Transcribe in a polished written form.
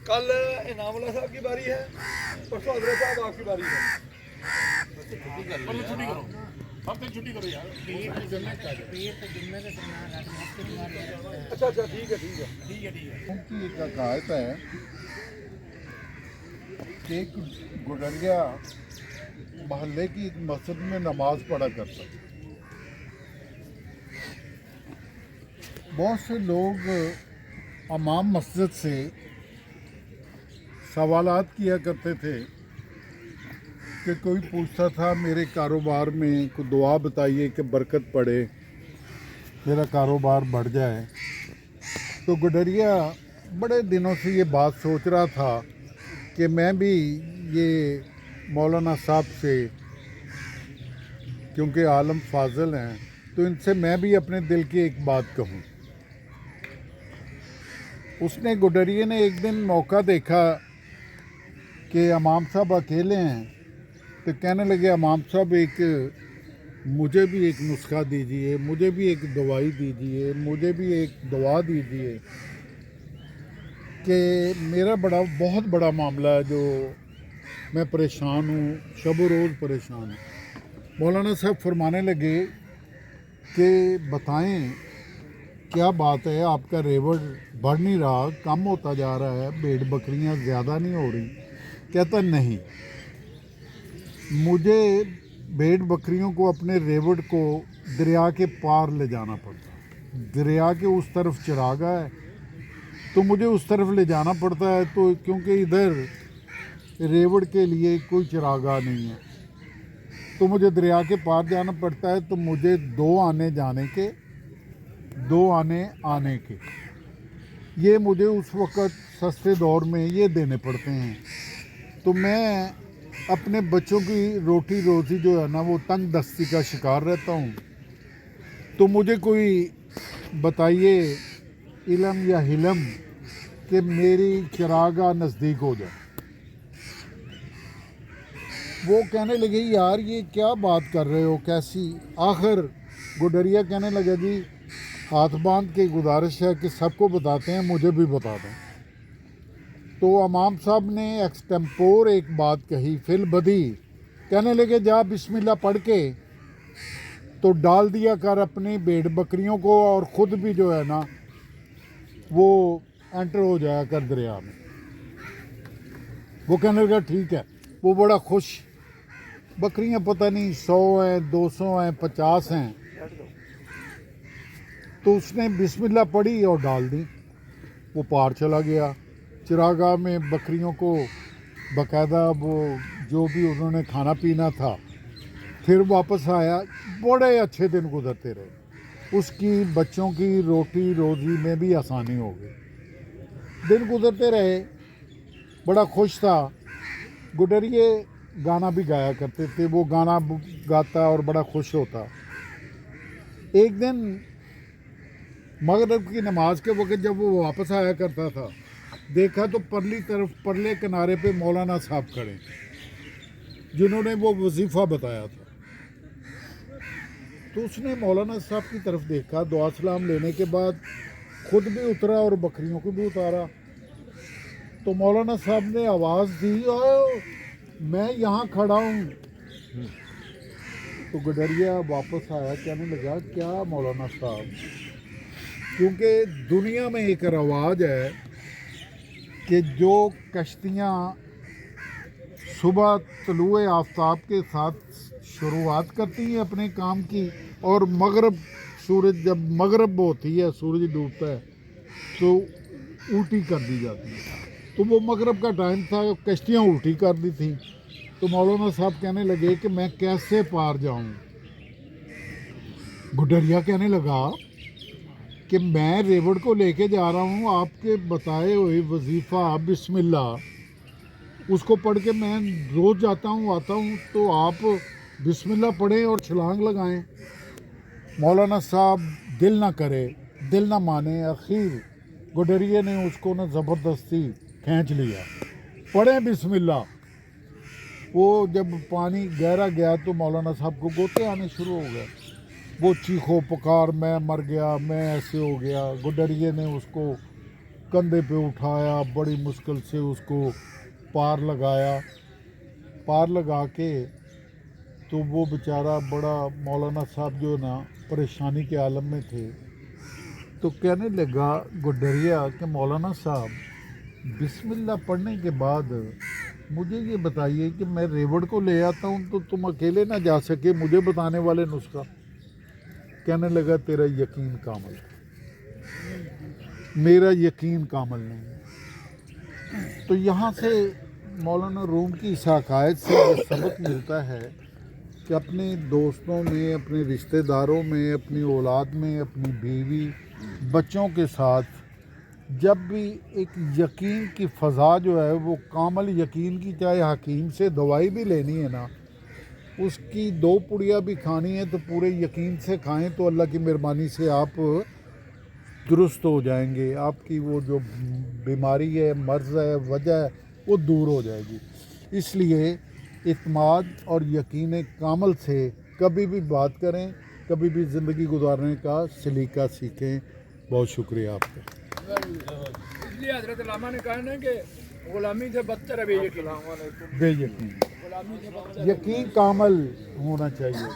कल इनामुल्लाह साहब की बारी है, परसों हजरत साहब आपकी बारी है। छुट्टी करो, हफ्ते छुट्टी करो यार। अच्छा अच्छा, ठीक है ठीक है। उनकी एक हकायत है कि एक गुडरिया मोहल्ले की एक मस्जिद में नमाज पढ़ा करता था। बहुत से लोग इमाम मस्जिद से सवालात किया करते थे कि कोई पूछता था मेरे कारोबार में कोई दुआ बताइए कि बरकत पड़े, मेरा कारोबार बढ़ जाए। तो गुडरिया बड़े दिनों से ये बात सोच रहा था कि मैं भी ये मौलाना साहब से, क्योंकि आलम फाजिल हैं, तो इनसे मैं भी अपने दिल की एक बात कहूँ। उसने गुडरिया ने एक दिन मौका देखा कि इमाम साहब अकेले हैं, तो कहने लगे इमाम साहब मुझे भी एक नुस्खा दीजिए, मुझे भी एक दवाई दीजिए, मुझे भी एक दुआ दीजिए कि मेरा बहुत बड़ा मामला है, जो मैं परेशान हूँ, शब रोज़ परेशान हूँ। मौलाना साहब फरमाने लगे कि बताएं क्या बात है, आपका रेवड़ बढ़ नहीं रहा, कम होता जा रहा है, भेड़ बकरियां ज़्यादा नहीं हो रही? कहता नहीं, मुझे भेड़ बकरियों को अपने रेवड़ को दरिया के पार ले जाना पड़ता है। दरिया के उस तरफ चरागा है तो मुझे उस तरफ ले जाना पड़ता है, तो क्योंकि इधर रेवड़ के लिए कोई चरागा नहीं है तो मुझे दरिया के पार जाना पड़ता है। तो मुझे 2 आने जाने के, 2 आने आने के, ये मुझे उस वक़्त सस्ते दौर में ये देने पड़ते हैं। तो मैं अपने बच्चों की रोटी रोज़ी जो है ना, वो तंग दस्ती का शिकार रहता हूँ। तो मुझे कोई बताइए इल्म या हिलम कि मेरी चरागा नज़दीक हो जाए। वो कहने लगे यार ये क्या बात कर रहे हो, कैसी? आखिर गुडरिया कहने लगा जी हाथ बांध के गुजारिश है कि सबको बताते हैं, मुझे भी बता दें। तो इमाम साहब ने एक्सटेम्पोर एक बात कही, फिल बदी, कहने लगे जा बिस्मिल्लाह पढ़ के तो डाल दिया कर अपनी भेड़ बकरियों को, और ख़ुद भी जो है ना वो एंटर हो जाया कर दरिया में। वो कहने लगा ठीक है। वो बड़ा खुश, बकरियां पता नहीं 100 हैं, 200 हैं, 50 हैं। तो उसने बिस्मिल्लाह पढ़ी और डाल दी, वो पार चला गया। चिरागा में बकरियों को बाकायदा वो जो भी उन्होंने खाना पीना था, फिर वापस आया। बड़े अच्छे दिन गुजरते रहे, उसकी बच्चों की रोटी रोज़ी में भी आसानी हो गई। दिन गुजरते रहे, बड़ा खुश था। गुडरिए गाना भी गाया करते थे, वो गाना गाता और बड़ा खुश होता। एक दिन मगरिब की नमाज के वक्त जब वो वापस आया करता था, देखा तो परले किनारे पे मौलाना साहब खड़े, जिन्होंने वो वजीफ़ा बताया था। तो उसने मौलाना साहब की तरफ देखा, दुआ सलाम लेने के बाद खुद भी उतरा और बकरियों को भी उतारा। तो मौलाना साहब ने आवाज़ दी, ओ मैं यहाँ खड़ा हूँ। तो गुडरिया वापस आया, कहने लगा क्या मौलाना साहब, क्योंकि दुनिया में एक रवाज है कि जो कश्तियाँ सुबह तलुए आफ्ताब के साथ शुरुआत करती हैं अपने काम की, और मगरब सूरज जब मगरब होती है, सूरज डूबता है, तो उल्टी कर दी जाती है। तो वो मगरब का टाइम था, कश्तियाँ उल्टी कर दी थी। तो मौलाना साहब कहने लगे कि मैं कैसे पार जाऊं? गुडरिया कहने लगा कि मैं रेवड़ को लेके जा रहा हूं, आपके बताए हुए वजीफ़ा बिस्मिल्लाह, उसको पढ़ के मैं रोज़ जाता हूं आता हूं, तो आप बिस्मिल्लाह पढ़ें और छलांग लगाएं। मौलाना साहब दिल ना करे, दिल ना माने, आखिर गुडरिया ने उसको ना ज़बरदस्ती खींच लिया, पढ़ें बिस्मिल्लाह। वो जब पानी गहरा गया तो मौलाना साहब को गोते आने शुरू हो गए। वो चीखो पुकार, मैं मर गया, मैं ऐसे हो गया। गुडरिया ने उसको कंधे पे उठाया, बड़ी मुश्किल से उसको पार लगाया। पार लगा के तो वो बेचारा बड़ा, मौलाना साहब जो ना परेशानी के आलम में थे, तो कहने लगा गुडरिया कि मौलाना साहब बिस्मिल्लाह पढ़ने के बाद मुझे ये बताइए कि मैं रेवड़ को ले आता हूँ तो तुम अकेले ना जा सके, मुझे बताने वाले नुस्खा। कहने लगा तेरा यकीन कामिल है, मेरा यकीन कामिल नहीं है। तो यहाँ से मौलाना रूम की इस हकायत से ये सबक मिलता है कि अपने दोस्तों में, अपने रिश्तेदारों में, अपनी औलाद में, अपनी बीवी बच्चों के साथ जब भी एक यकीन की फ़ज़ा जो है वो कामिल यकीन की, चाहे हकीम से दवाई भी लेनी है ना, उसकी 2 पुड़िया भी खानी है तो पूरे यकीन से खाएं तो अल्लाह की मेहरबानी से आप दुरुस्त हो जाएंगे। आपकी वो जो बीमारी है, मर्ज़ है, वजह है, वो दूर हो जाएगी। इसलिए इत्माद और यकीन कामिल से कभी भी बात करें, कभी भी ज़िंदगी गुजारने का सलीका सीखें। बहुत शुक्रिया आपका। इसलिए हजरत लामा ने कहा ना कि गुलामी से बदतर है बेयकीन। बेयकीन, गुलामी से बदतर यकीन कामिल होना चाहिए।